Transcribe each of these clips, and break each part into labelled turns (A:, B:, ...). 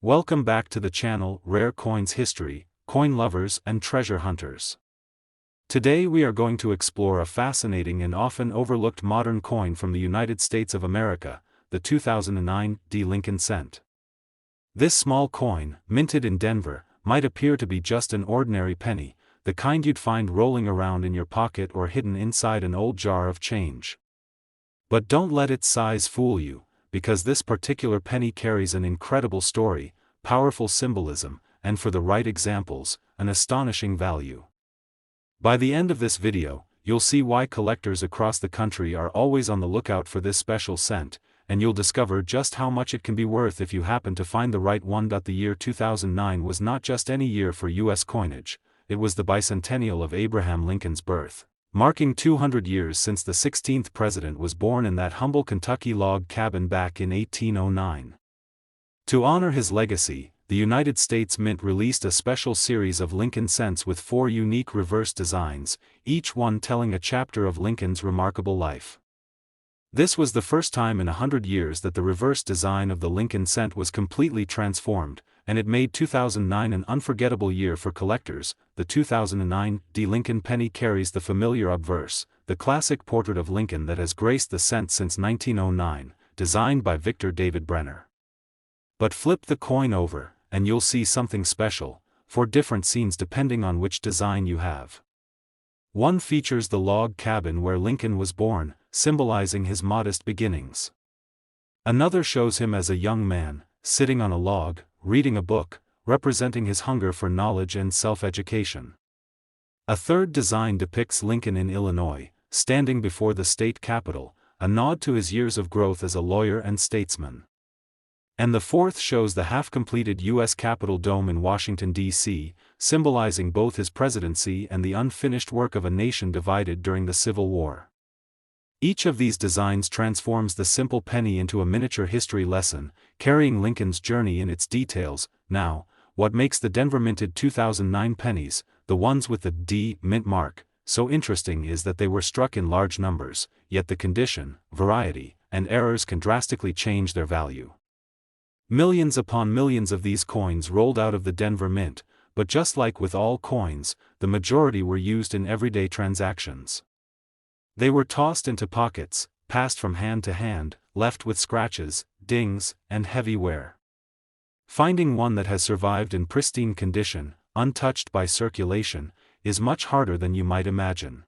A: Welcome back to the channel, Rare Coins History, Coin Lovers and Treasure Hunters. Today we are going to explore a fascinating and often overlooked modern coin from the United States of America, the 2009 D. Lincoln cent. This small coin, minted in Denver, might appear to be just an ordinary penny, the kind you'd find rolling around in your pocket or hidden inside an old jar of change. But don't let its size fool you, because this particular penny carries an incredible story, powerful symbolism, and for the right examples, an astonishing value. By the end of this video, you'll see why collectors across the country are always on the lookout for this special cent, and you'll discover just how much it can be worth if you happen to find the right one. The year 2009 was not just any year for U.S. coinage, it was the bicentennial of Abraham Lincoln's birth, marking 200 years since the 16th president was born in that humble Kentucky log cabin back in 1809. To honor his legacy, the United States Mint released a special series of Lincoln cents with 4 unique reverse designs, each one telling a chapter of Lincoln's remarkable life. This was the first time in 100 years that the reverse design of the Lincoln cent was completely transformed, and it made 2009 an unforgettable year for collectors. The 2009 D. Lincoln penny carries the familiar obverse, the classic portrait of Lincoln that has graced the cent since 1909, designed by Victor David Brenner. But flip the coin over, and you'll see something special, 4 different scenes depending on which design you have. One features the log cabin where Lincoln was born, symbolizing his modest beginnings. Another shows him as a young man, sitting on a log, reading a book, representing his hunger for knowledge and self-education. A third design depicts Lincoln in Illinois, standing before the state capitol, a nod to his years of growth as a lawyer and statesman. And the fourth shows the half-completed U.S. Capitol dome in Washington, D.C., symbolizing both his presidency and the unfinished work of a nation divided during the Civil War. Each of these designs transforms the simple penny into a miniature history lesson, carrying Lincoln's journey in its details. Now, what makes the Denver minted 2009 pennies, the ones with the D mint mark, so interesting is that they were struck in large numbers, yet the condition, variety, and errors can drastically change their value. Millions upon millions of these coins rolled out of the Denver Mint, but just like with all coins, the majority were used in everyday transactions. They were tossed into pockets, passed from hand to hand, left with scratches, dings, and heavy wear. Finding one that has survived in pristine condition, untouched by circulation, is much harder than you might imagine.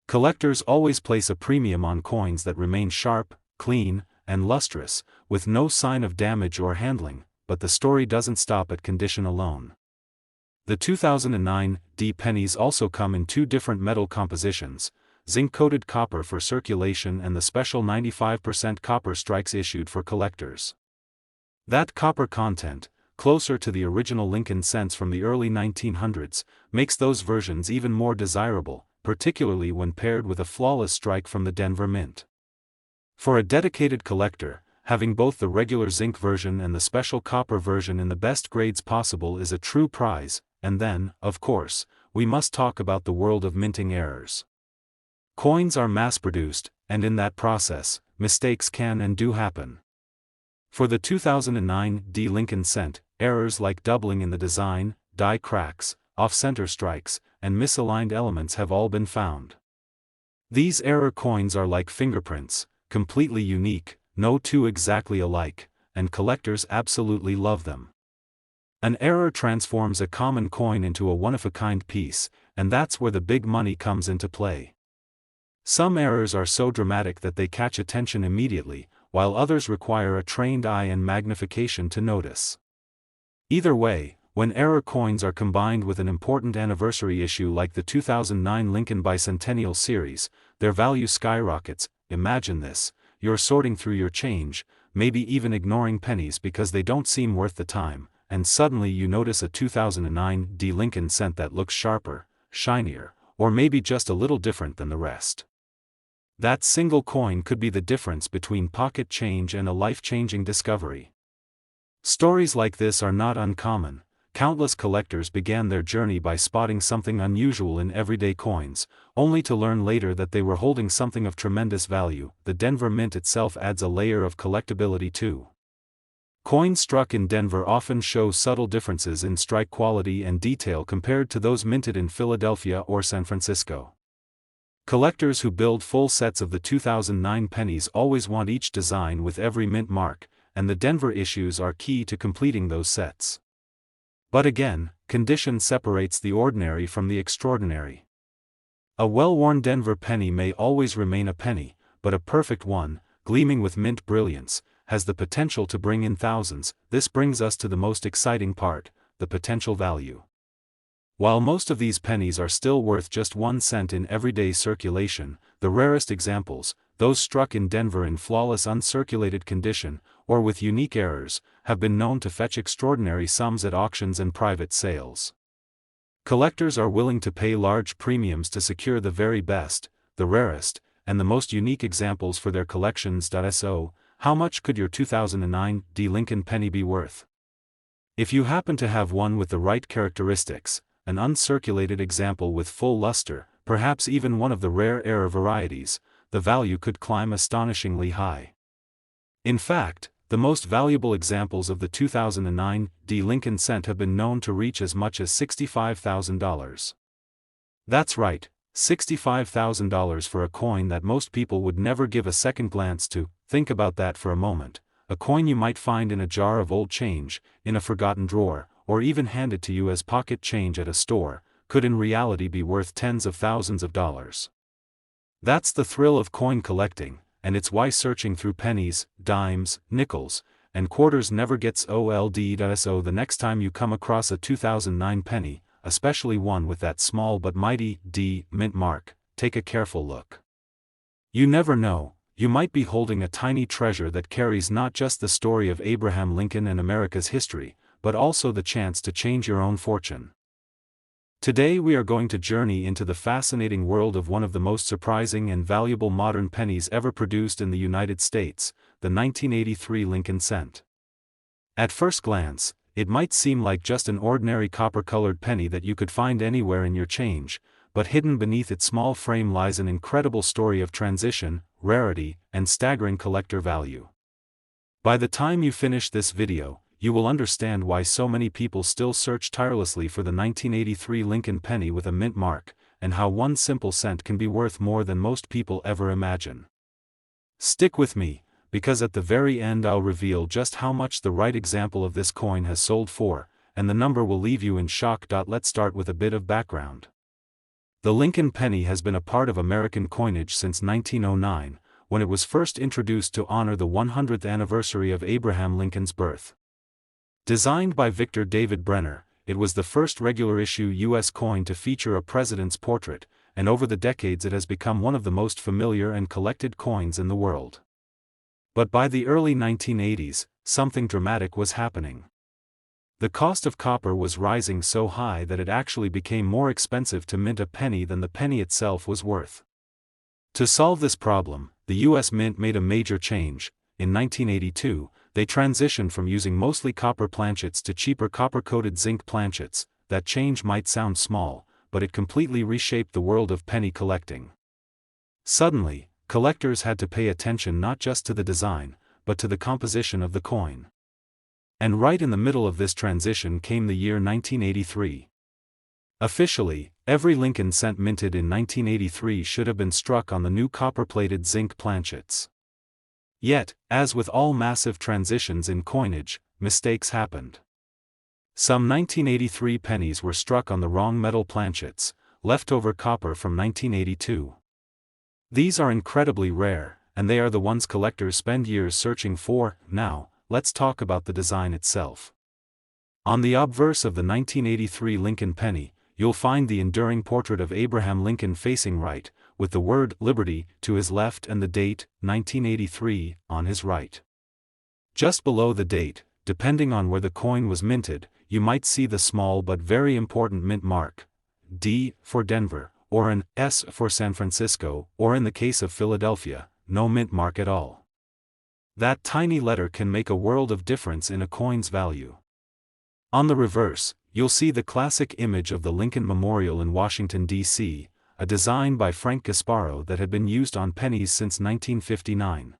A: Collectors always place a premium on coins that remain sharp, clean, and lustrous, with no sign of damage or handling, but the story doesn't stop at condition alone. The 2009 D pennies also come in 2 different metal compositions, zinc-coated copper for circulation and the special 95% copper strikes issued for collectors. That copper content, closer to the original Lincoln cents from the early 1900s, makes those versions even more desirable, particularly when paired with a flawless strike from the Denver Mint. For a dedicated collector, having both the regular zinc version and the special copper version in the best grades possible is a true prize. And then, of course, we must talk about the world of minting errors. Coins are mass-produced, and in that process, mistakes can and do happen. For the 2009 D. Lincoln cent, errors like doubling in the design, die cracks, off-center strikes, and misaligned elements have all been found. These error coins are like fingerprints, completely unique, no two exactly alike, and collectors absolutely love them. An error transforms a common coin into a one-of-a-kind piece, and that's where the big money comes into play. Some errors are so dramatic that they catch attention immediately, while others require a trained eye and magnification to notice. Either way, when error coins are combined with an important anniversary issue like the 2009 Lincoln Bicentennial Series, their value skyrockets. Imagine this: you're sorting through your change, maybe even ignoring pennies because they don't seem worth the time, and suddenly you notice a 2009 D. Lincoln cent that looks sharper, shinier, or maybe just a little different than the rest. That single coin could be the difference between pocket change and a life-changing discovery. Stories like this are not uncommon. Countless collectors began their journey by spotting something unusual in everyday coins, only to learn later that they were holding something of tremendous value. The Denver Mint itself adds a layer of collectability too. Coins struck in Denver often show subtle differences in strike quality and detail compared to those minted in Philadelphia or San Francisco. Collectors who build full sets of the 2009 pennies always want each design with every mint mark, and the Denver issues are key to completing those sets. But again, condition separates the ordinary from the extraordinary. A well-worn Denver penny may always remain a penny, but a perfect one, gleaming with mint brilliance, has the potential to bring in thousands. This brings us to the most exciting part, the potential value. While most of these pennies are still worth just 1 cent in everyday circulation, the rarest examples, those struck in Denver in flawless uncirculated condition, or with unique errors, have been known to fetch extraordinary sums at auctions and private sales. Collectors are willing to pay large premiums to secure the very best, the rarest, and the most unique examples for their collections. So, how much could your 2009 D. Lincoln penny be worth? If you happen to have one with the right characteristics, an uncirculated example with full luster, perhaps even one of the rare error varieties, the value could climb astonishingly high. In fact, the most valuable examples of the 2009 D. Lincoln cent have been known to reach as much as $65,000. That's right, $65,000 for a coin that most people would never give a second glance to. Think about that for a moment. A coin you might find in a jar of old change, in a forgotten drawer, or even handed to you as pocket change at a store, could in reality be worth tens of thousands of dollars. That's the thrill of coin collecting, and it's why searching through pennies, dimes, nickels, and quarters never gets old. So the next time you come across a 2009 penny, especially one with that small but mighty D mint mark, take a careful look. You never know, you might be holding a tiny treasure that carries not just the story of Abraham Lincoln and America's history, but also the chance to change your own fortune. Today we are going to journey into the fascinating world of one of the most surprising and valuable modern pennies ever produced in the United States, the 1983 Lincoln cent. At first glance, it might seem like just an ordinary copper-colored penny that you could find anywhere in your change, but hidden beneath its small frame lies an incredible story of transition, rarity, and staggering collector value. By the time you finish this video, you will understand why so many people still search tirelessly for the 1983 Lincoln penny with a mint mark, and how one simple cent can be worth more than most people ever imagine. Stick with me, because at the very end I'll reveal just how much the right example of this coin has sold for, and the number will leave you in shock. Let's start with a bit of background. The Lincoln penny has been a part of American coinage since 1909, when it was first introduced to honor the 100th anniversary of Abraham Lincoln's birth. Designed by Victor David Brenner, it was the first regular-issue U.S. coin to feature a president's portrait, and over the decades it has become one of the most familiar and collected coins in the world. But by the early 1980s, something dramatic was happening. The cost of copper was rising so high that it actually became more expensive to mint a penny than the penny itself was worth. To solve this problem, the U.S. Mint made a major change. In 1982, they transitioned from using mostly copper planchets to cheaper copper-coated zinc planchets. That change might sound small, but it completely reshaped the world of penny collecting. Suddenly, collectors had to pay attention not just to the design, but to the composition of the coin. And right in the middle of this transition came the year 1983. Officially, every Lincoln cent minted in 1983 should have been struck on the new copper-plated zinc planchets. Yet, as with all massive transitions in coinage, mistakes happened. Some 1983 pennies were struck on the wrong metal planchets, leftover copper from 1982. These are incredibly rare, and they are the ones collectors spend years searching for. Now, let's talk about the design itself. On the obverse of the 1983 Lincoln penny, you'll find the enduring portrait of Abraham Lincoln facing right, with the word Liberty to his left and the date, 1983, on his right. Just below the date, depending on where the coin was minted, you might see the small but very important mint mark, D for Denver, or an S for San Francisco, or in the case of Philadelphia, no mint mark at all. That tiny letter can make a world of difference in a coin's value. On the reverse, you'll see the classic image of the Lincoln Memorial in Washington, D.C., a design by Frank Gasparo that had been used on pennies since 1959.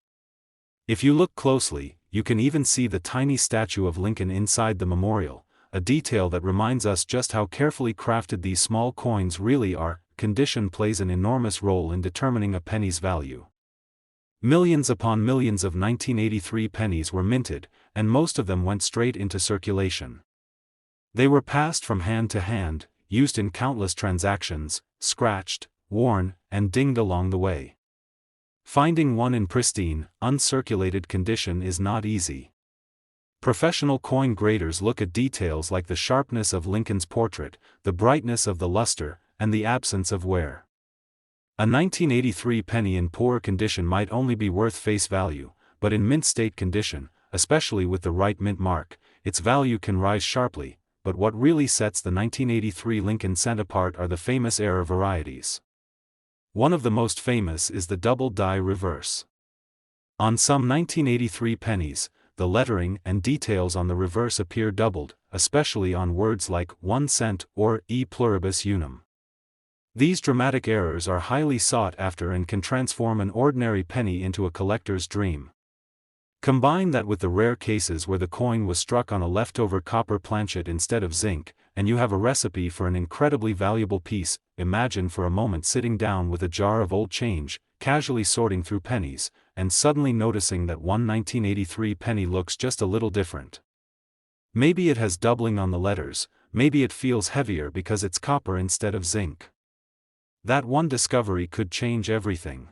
A: If you look closely, you can even see the tiny statue of Lincoln inside the memorial, a detail that reminds us just how carefully crafted these small coins really are. Condition plays an enormous role in determining a penny's value. Millions upon millions of 1983 pennies were minted, and most of them went straight into circulation. They were passed from hand to hand, used in countless transactions, scratched, worn, and dinged along the way. Finding one in pristine, uncirculated condition is not easy. Professional coin graders look at details like the sharpness of Lincoln's portrait, the brightness of the luster, and the absence of wear. A 1983 penny in poor condition might only be worth face value, but in mint state condition, especially with the right mint mark, its value can rise sharply. But what really sets the 1983 Lincoln cent apart are the famous error varieties. One of the most famous is the double die reverse. On some 1983 pennies, the lettering and details on the reverse appear doubled, especially on words like 1 cent or e pluribus unum. These dramatic errors are highly sought after and can transform an ordinary penny into a collector's dream. Combine that with the rare cases where the coin was struck on a leftover copper planchet instead of zinc, and you have a recipe for an incredibly valuable piece. Imagine for a moment sitting down with a jar of old change, casually sorting through pennies, and suddenly noticing that one 1983 penny looks just a little different. Maybe it has doubling on the letters, maybe it feels heavier because it's copper instead of zinc. That one discovery could change everything.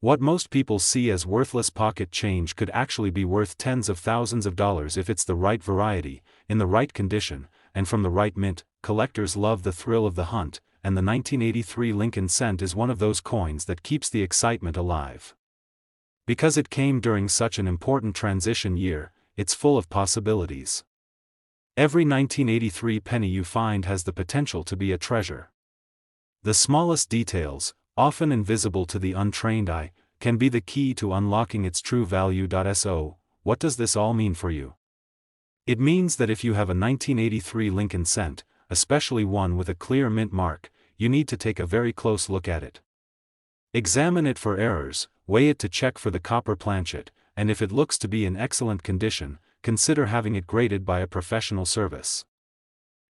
A: What most people see as worthless pocket change could actually be worth tens of thousands of dollars if it's the right variety, in the right condition, and from the right mint. Collectors love the thrill of the hunt, and the 1983 Lincoln cent is one of those coins that keeps the excitement alive. Because it came during such an important transition year, it's full of possibilities. Every 1983 penny you find has the potential to be a treasure. The smallest details, often invisible to the untrained eye, can be the key to unlocking its true value. So, what does this all mean for you? It means that if you have a 1983 Lincoln cent, especially one with a clear mint mark, you need to take a very close look at it. Examine it for errors, weigh it to check for the copper planchet, and if it looks to be in excellent condition, consider having it graded by a professional service.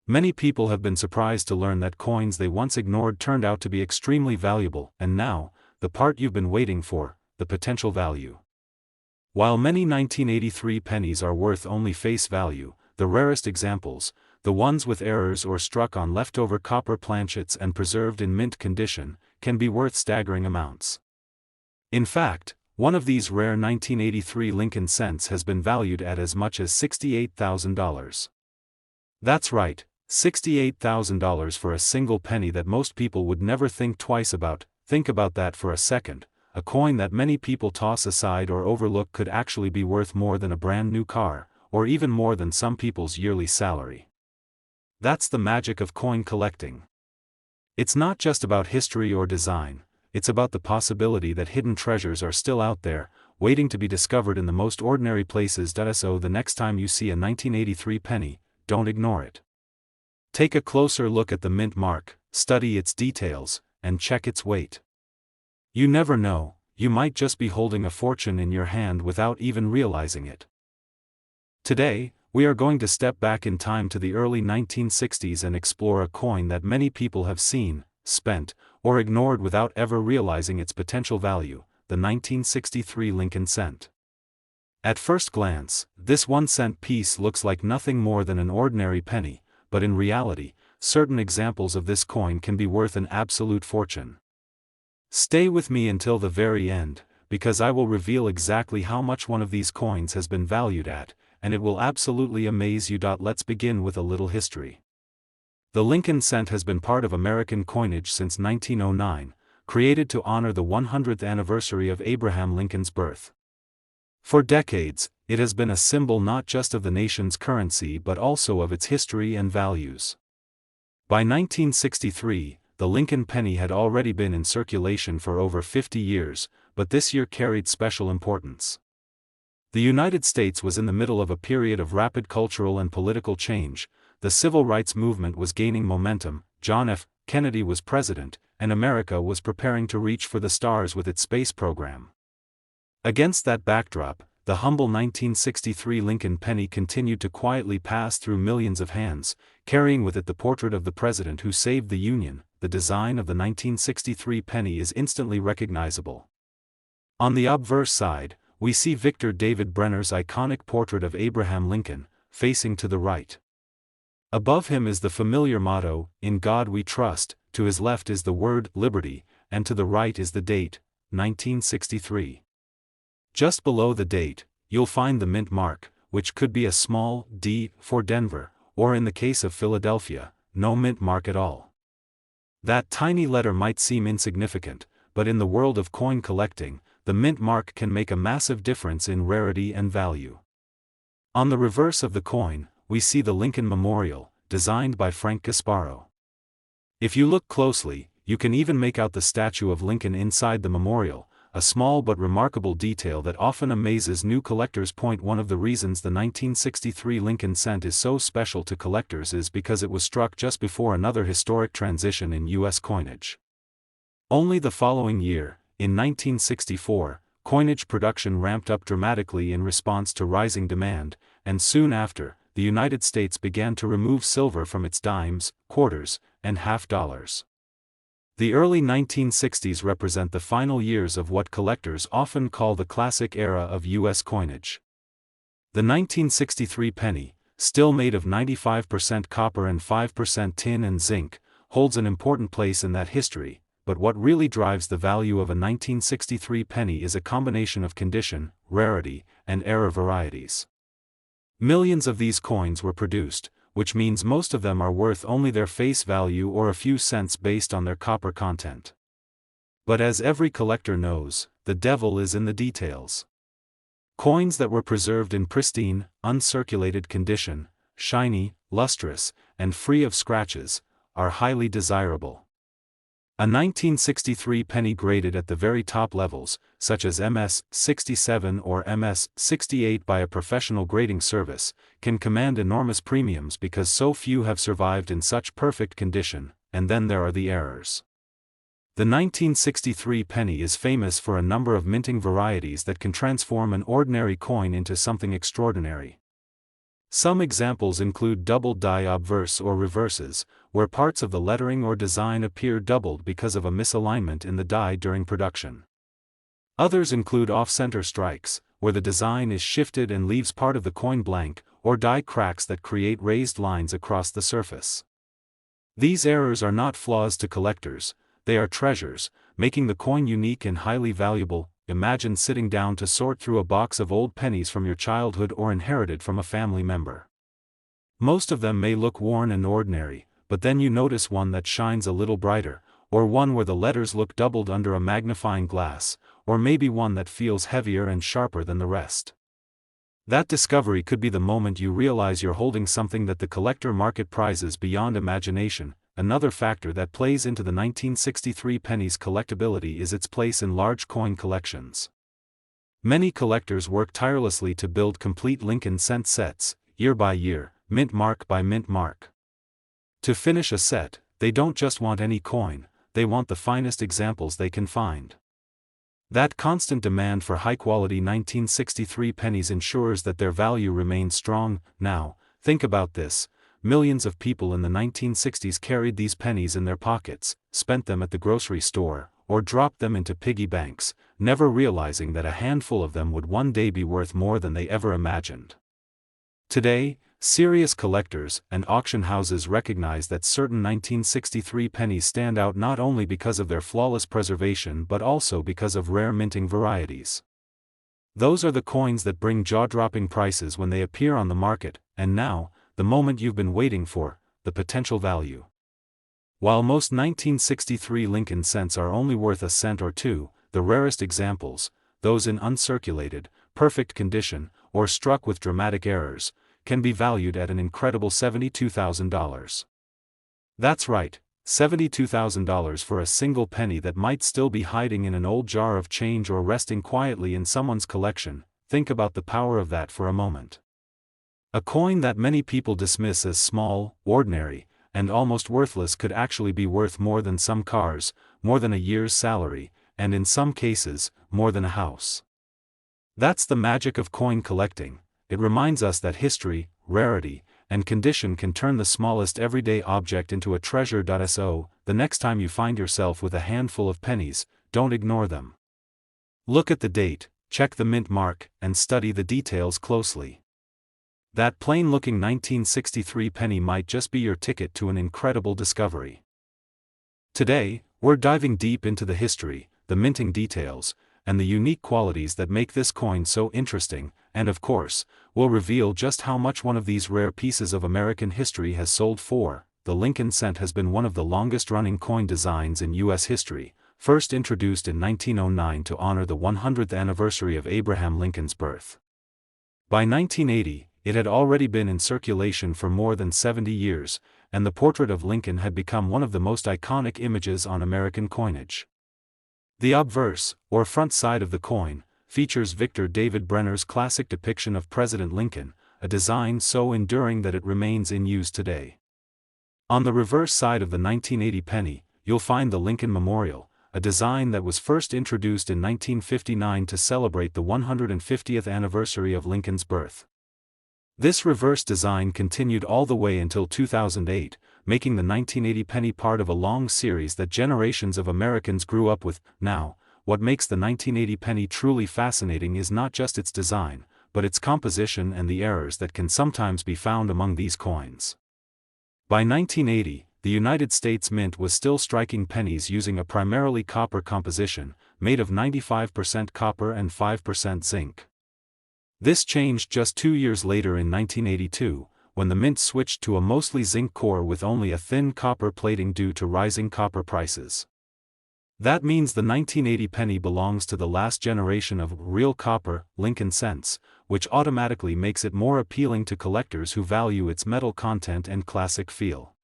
A: Many people have been surprised to learn that coins they once ignored turned out to be extremely valuable, and now, the part you've been waiting for, the potential value. While many 1983 pennies are worth only face value, the rarest examples, the ones with errors or struck on leftover copper planchets and preserved in mint condition, can be worth staggering amounts. In fact, one of these rare 1983 Lincoln cents has been valued at as much as $68,000. That's right, $68,000 for a single penny that most people would never think twice about. Think about that for a second. A coin that many people toss aside or overlook could actually be worth more than a brand new car, or even more than some people's yearly salary. That's the magic of coin collecting. It's not just about history or design, it's about the possibility that hidden treasures are still out there, waiting to be discovered in the most ordinary places. So the next time you see a 1983 penny, don't ignore it. Take a closer look at the mint mark, study its details, and check its weight. You never know, you might just be holding a fortune in your hand without even realizing it. Today, we are going to step back in time to the early 1960s and explore a coin that many people have seen, spent, or ignored without ever realizing its potential value, the 1963 Lincoln cent. At first glance, this 1-cent piece looks like nothing more than an ordinary penny, but in reality, certain examples of this coin can be worth an absolute fortune. Stay with me until the very end, because I will reveal exactly how much one of these coins has been valued at, and it will absolutely amaze you. Let's begin with a little history. The Lincoln cent has been part of American coinage since 1909, created to honor the 100th anniversary of Abraham Lincoln's birth. For decades, it has been a symbol not just of the nation's currency but also of its history and values. By 1963, the Lincoln penny had already been in circulation for over 50 years, but this year carried special importance. The United States was in the middle of a period of rapid cultural and political change. The civil rights movement was gaining momentum, John F. Kennedy was president, and America was preparing to reach for the stars with its space program. Against that backdrop, the humble 1963 Lincoln penny continued to quietly pass through millions of hands, carrying with it the portrait of the president who saved the Union. The design of the 1963 penny is instantly recognizable. On the obverse side, we see Victor David Brenner's iconic portrait of Abraham Lincoln, facing to the right. Above him is the familiar motto, "In God We Trust," to his left is the word "Liberty," and to the right is the date, 1963. Just below the date, you'll find the mint mark, which could be a small d for Denver, or in the case of Philadelphia, no mint mark at all. That tiny letter might seem insignificant, but in the world of coin collecting, the mint mark can make a massive difference in rarity and value. On the reverse of the coin, we see the Lincoln Memorial, designed by Frank Gasparo. If you look closely, you can even make out the statue of Lincoln inside the memorial, a small but remarkable detail that often amazes new collectors. One of the reasons the 1963 Lincoln cent is so special to collectors is because it was struck just before another historic transition in U.S. coinage. Only the following year, in 1964, coinage production ramped up dramatically in response to rising demand, and soon after, the United States began to remove silver from its dimes, quarters, and half dollars. The early 1960s represent the final years of what collectors often call the classic era of U.S. coinage. The 1963 penny, still made of 95% copper and 5% tin and zinc, holds an important place in that history, but what really drives the value of a 1963 penny is a combination of condition, rarity, and era varieties. Millions of these coins were produced, which means most of them are worth only their face value or a few cents based on their copper content. But as every collector knows, the devil is in the details. Coins that were preserved in pristine, uncirculated condition, shiny, lustrous, and free of scratches, are highly desirable. A 1963 penny graded at the very top levels, such as MS-67 or MS-68 by a professional grading service, can command enormous premiums because so few have survived in such perfect condition. And then there are the errors. The 1963 penny is famous for a number of minting varieties that can transform an ordinary coin into something extraordinary. Some examples include double die obverse or reverses, where parts of the lettering or design appear doubled because of a misalignment in the die during production. Others include off-center strikes, where the design is shifted and leaves part of the coin blank, or die cracks that create raised lines across the surface. These errors are not flaws to collectors, they are treasures, making the coin unique and highly valuable. Imagine sitting down to sort through a box of old pennies from your childhood or inherited from a family member. Most of them may look worn and ordinary, but then you notice one that shines a little brighter, or one where the letters look doubled under a magnifying glass, or maybe one that feels heavier and sharper than the rest. That discovery could be the moment you realize you're holding something that the collector market prizes beyond imagination. Another factor that plays into the 1963 penny's collectability is its place in large coin collections. Many collectors work tirelessly to build complete Lincoln cent sets, year by year, mint mark by mint mark. To finish a set, they don't just want any coin, they want the finest examples they can find. That constant demand for high-quality 1963 pennies ensures that their value remains strong. Now, think about this. Millions of people in the 1960s carried these pennies in their pockets, spent them at the grocery store, or dropped them into piggy banks, never realizing that a handful of them would one day be worth more than they ever imagined. Today, serious collectors and auction houses recognize that certain 1963 pennies stand out not only because of their flawless preservation but also because of rare minting varieties. Those are the coins that bring jaw-dropping prices when they appear on the market, and now, the moment you've been waiting for, the potential value. While most 1963 Lincoln cents are only worth a cent or two, the rarest examples, those in uncirculated, perfect condition, or struck with dramatic errors, can be valued at an incredible $72,000. That's right, $72,000 for a single penny that might still be hiding in an old jar of change or resting quietly in someone's collection. Think about the power of that for a moment. A coin that many people dismiss as small, ordinary, and almost worthless could actually be worth more than some cars, more than a year's salary, and in some cases, more than a house. That's the magic of coin collecting. It reminds us that history, rarity, and condition can turn the smallest everyday object into a treasure. So, the next time you find yourself with a handful of pennies, don't ignore them. Look at the date, check the mint mark, and study the details closely. That plain-looking 1963 penny might just be your ticket to an incredible discovery. Today, we're diving deep into the history, the minting details, and the unique qualities that make this coin so interesting, and of course, we'll reveal just how much one of these rare pieces of American history has sold for. The Lincoln cent has been one of the longest-running coin designs in U.S. history, first introduced in 1909 to honor the 100th anniversary of Abraham Lincoln's birth. By 1980, it had already been in circulation for more than 70 years, and the portrait of Lincoln had become one of the most iconic images on American coinage. The obverse, or front side of the coin, features Victor David Brenner's classic depiction of President Lincoln, a design so enduring that it remains in use today. On the reverse side of the 1980 penny, you'll find the Lincoln Memorial, a design that was first introduced in 1959 to celebrate the 150th anniversary of Lincoln's birth. This reverse design continued all the way until 2008, making the 1980 penny part of a long series that generations of Americans grew up with. Now, what makes the 1980 penny truly fascinating is not just its design, but its composition and the errors that can sometimes be found among these coins. By 1980, the United States Mint was still striking pennies using a primarily copper composition, made of 95% copper and 5% zinc. This changed just 2 years later in 1982, when the mint switched to a mostly zinc core with only a thin copper plating due to rising copper prices. That means the 1980 penny belongs to the last generation of real copper, Lincoln cents, which automatically makes it more appealing to collectors who value its metal content and classic feel.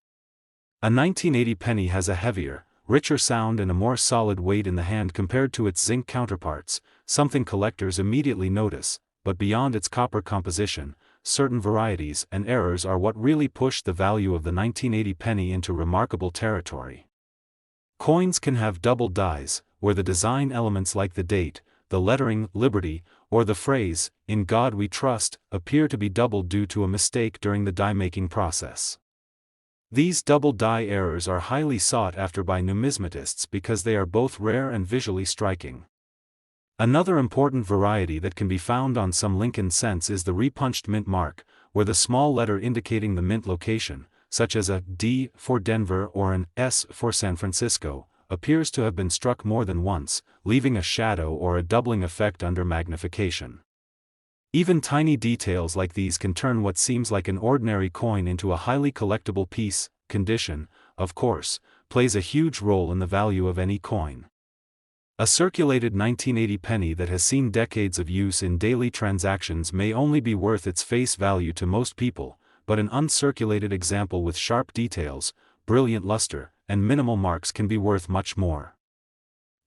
A: A 1980 penny has a heavier, richer sound and a more solid weight in the hand compared to its zinc counterparts, something collectors immediately notice. But beyond its copper composition, certain varieties and errors are what really push the value of the 1980 penny into remarkable territory. Coins can have double dies, where the design elements like the date, the lettering, Liberty, or the phrase, "In God We Trust," appear to be doubled due to a mistake during the die-making process. These double die errors are highly sought after by numismatists because they are both rare and visually striking. Another important variety that can be found on some Lincoln cents is the repunched mint mark, where the small letter indicating the mint location, such as a D for Denver or an S for San Francisco, appears to have been struck more than once, leaving a shadow or a doubling effect under magnification. Even tiny details like these can turn what seems like an ordinary coin into a highly collectible piece. Condition, of course, plays a huge role in the value of any coin. A circulated 1980 penny that has seen decades of use in daily transactions may only be worth its face value to most people, but an uncirculated example with sharp details, brilliant luster, and minimal marks can be worth much more.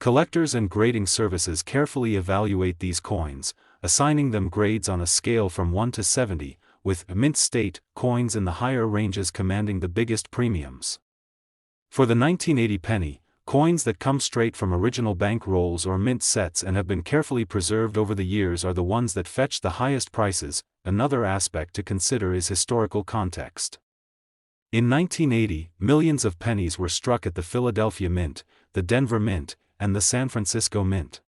A: Collectors and grading services carefully evaluate these coins, assigning them grades on a scale from 1 to 70, with mint state coins in the higher ranges commanding the biggest premiums. For the 1980 penny, coins that come straight from original bank rolls or mint sets and have been carefully preserved over the years are the ones that fetch the highest prices. Another aspect to consider is historical context. In 1980, millions of pennies were struck at the Philadelphia Mint, the Denver Mint, and the San Francisco Mint.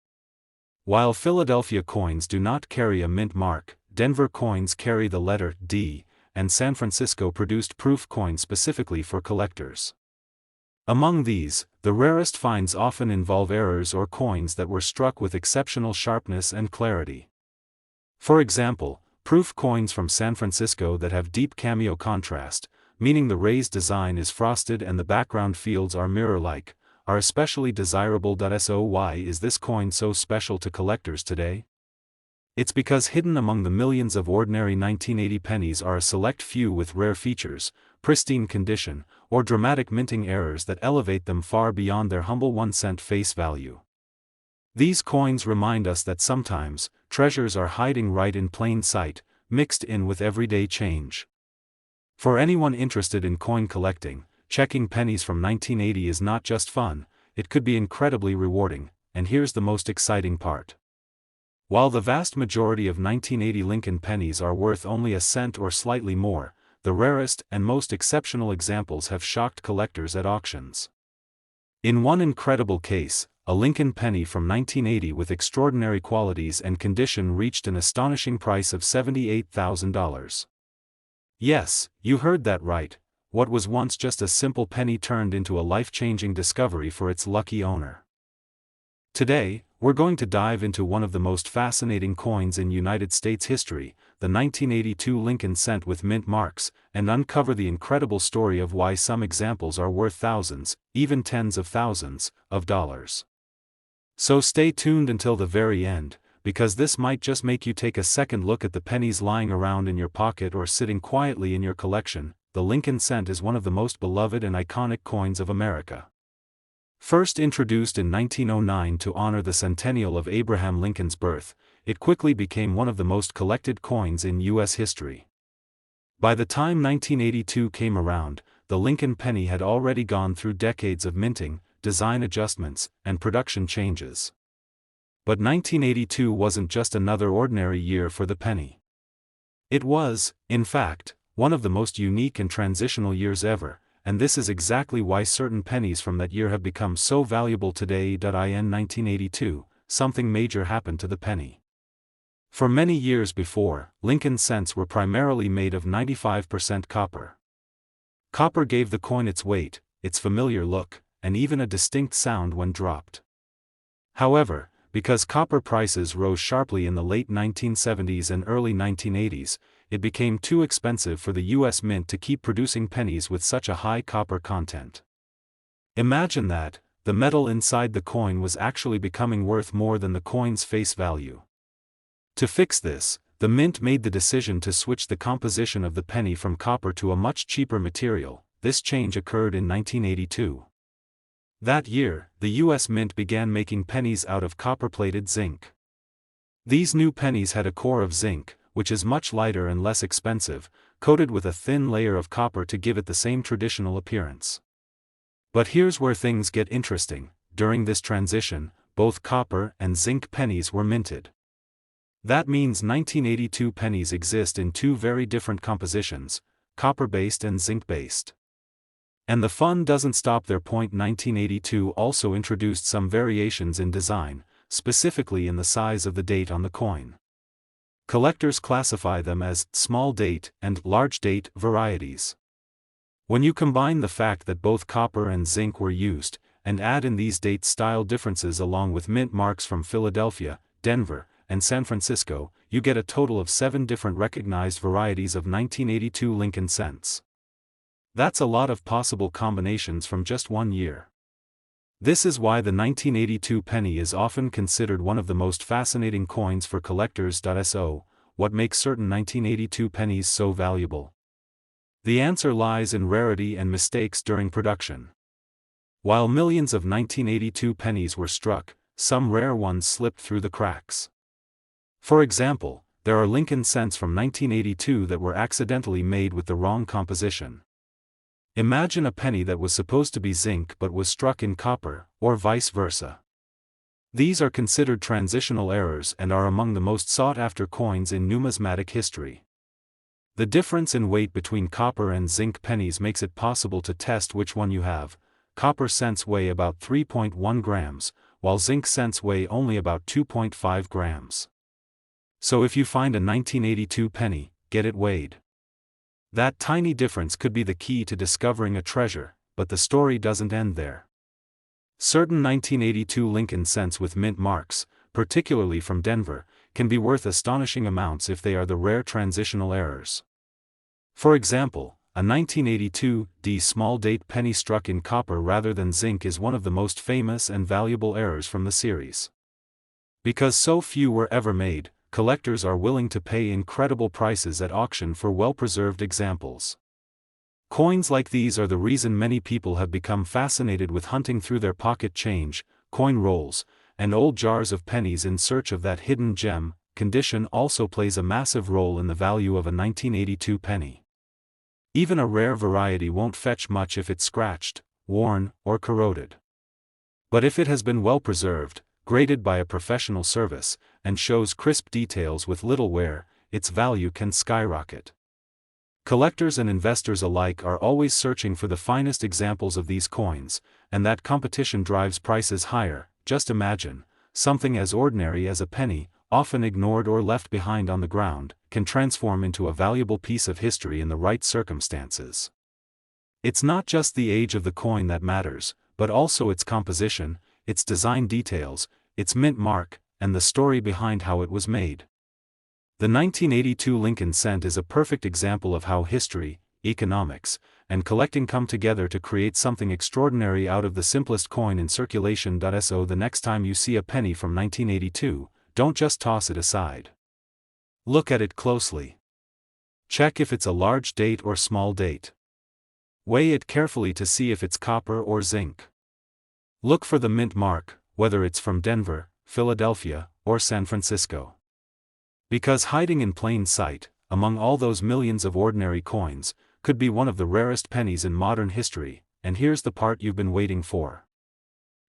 A: While Philadelphia coins do not carry a mint mark, Denver coins carry the letter D, and San Francisco produced proof coins specifically for collectors. Among these, the rarest finds often involve errors or coins that were struck with exceptional sharpness and clarity. For example, proof coins from San Francisco that have deep cameo contrast, meaning the raised design is frosted and the background fields are mirror-like, are especially desirable. So why is this coin so special to collectors today? It's because hidden among the millions of ordinary 1980 pennies are a select few with rare features, pristine condition, or dramatic minting errors that elevate them far beyond their humble 1-cent face value. These coins remind us that sometimes, treasures are hiding right in plain sight, mixed in with everyday change. For anyone interested in coin collecting, checking pennies from 1980 is not just fun, it could be incredibly rewarding, and here's the most exciting part. While the vast majority of 1980 Lincoln pennies are worth only a cent or slightly more, the rarest and most exceptional examples have shocked collectors at auctions. In one incredible case, a Lincoln penny from 1980 with extraordinary qualities and condition reached an astonishing price of $78,000. Yes, you heard that right. What was once just a simple penny turned into a life-changing discovery for its lucky owner. Today, we're going to dive into one of the most fascinating coins in United States history, the 1982 Lincoln cent with mint marks, and uncover the incredible story of why some examples are worth thousands, even tens of thousands, of dollars. So stay tuned until the very end, because this might just make you take a second look at the pennies lying around in your pocket or sitting quietly in your collection. The Lincoln cent is one of the most beloved and iconic coins of America. First introduced in 1909 to honor the centennial of Abraham Lincoln's birth, it quickly became one of the most collected coins in U.S. history. By the time 1982 came around, the Lincoln penny had already gone through decades of minting, design adjustments, and production changes. But 1982 wasn't just another ordinary year for the penny. It was, in fact, one of the most unique and transitional years ever, and this is exactly why certain pennies from that year have become so valuable today. In 1982, something major happened to the penny. For many years before, Lincoln cents were primarily made of 95% copper. Copper gave the coin its weight, its familiar look, and even a distinct sound when dropped. However, because copper prices rose sharply in the late 1970s and early 1980s, it became too expensive for the U.S. Mint to keep producing pennies with such a high copper content. Imagine that, the metal inside the coin was actually becoming worth more than the coin's face value. To fix this, the Mint made the decision to switch the composition of the penny from copper to a much cheaper material. This change occurred in 1982. That year, the U.S. Mint began making pennies out of copper-plated zinc. These new pennies had a core of zinc, which is much lighter and less expensive, coated with a thin layer of copper to give it the same traditional appearance. But here's where things get interesting. During this transition, both copper and zinc pennies were minted. That means 1982 pennies exist in two very different compositions, copper-based and zinc-based. And the fun doesn't stop there. 1982 also introduced some variations in design, specifically in the size of the date on the coin. Collectors classify them as small date and large date varieties. When you combine the fact that both copper and zinc were used, and add in these date style differences along with mint marks from Philadelphia, Denver, and San Francisco, you get a total of 7 different recognized varieties of 1982 Lincoln cents. That's a lot of possible combinations from just one year. This is why the 1982 penny is often considered one of the most fascinating coins for collectors. So, what makes certain 1982 pennies so valuable? The answer lies in rarity and mistakes during production. While millions of 1982 pennies were struck, some rare ones slipped through the cracks. For example, there are Lincoln cents from 1982 that were accidentally made with the wrong composition. Imagine a penny that was supposed to be zinc but was struck in copper, or vice versa. These are considered transitional errors and are among the most sought-after coins in numismatic history. The difference in weight between copper and zinc pennies makes it possible to test which one you have. Copper cents weigh about 3.1 grams, while zinc cents weigh only about 2.5 grams. So if you find a 1982 penny, get it weighed. That tiny difference could be the key to discovering a treasure, but the story doesn't end there. Certain 1982 Lincoln cents with mint marks, particularly from Denver, can be worth astonishing amounts if they are the rare transitional errors. For example, a 1982 D small date penny struck in copper rather than zinc is one of the most famous and valuable errors from the series. Because so few were ever made, collectors are willing to pay incredible prices at auction for well-preserved examples. Coins like these are the reason many people have become fascinated with hunting through their pocket change, coin rolls, and old jars of pennies in search of that hidden gem. Condition also plays a massive role in the value of a 1982 penny. Even a rare variety won't fetch much if it's scratched, worn, or corroded. But if it has been well preserved, graded by a professional service, and shows crisp details with little wear, its value can skyrocket. Collectors and investors alike are always searching for the finest examples of these coins, and that competition drives prices higher. Just imagine, something as ordinary as a penny, often ignored or left behind on the ground, can transform into a valuable piece of history in the right circumstances. It's not just the age of the coin that matters, but also its composition, its design details, its mint mark, and the story behind how it was made. The 1982 Lincoln cent is a perfect example of how history, economics, and collecting come together to create something extraordinary out of the simplest coin in circulation. So the next time you see a penny from 1982, don't just toss it aside. Look at it closely. Check if it's a large date or small date. Weigh it carefully to see if it's copper or zinc. Look for the mint mark, whether it's from Denver, Philadelphia, or San Francisco. Because hiding in plain sight, among all those millions of ordinary coins, could be one of the rarest pennies in modern history, and here's the part you've been waiting for.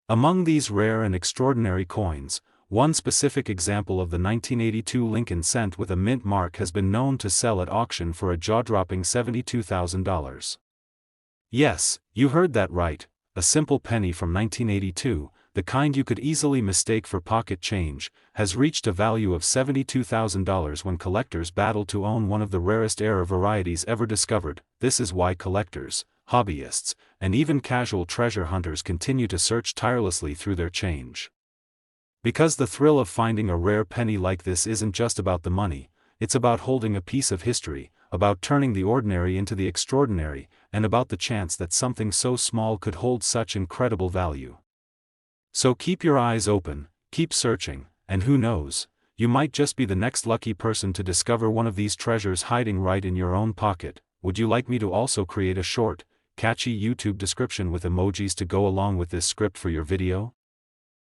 A: Among these rare and extraordinary coins, one specific example of the 1982 Lincoln cent with a mint mark has been known to sell at auction for a jaw-dropping $72,000. Yes, you heard that right, a simple penny from 1982, the kind you could easily mistake for pocket change, has reached a value of $72,000 when collectors battle to own one of the rarest rare varieties ever discovered. This is why collectors, hobbyists, and even casual treasure hunters continue to search tirelessly through their change. Because the thrill of finding a rare penny like this isn't just about the money, it's about holding a piece of history, about turning the ordinary into the extraordinary, and about the chance that something so small could hold such incredible value. So keep your eyes open, keep searching, and who knows, you might just be the next lucky person to discover one of these treasures hiding right in your own pocket. Would you like me to also create a short, catchy YouTube description with emojis to go along with this script for your video?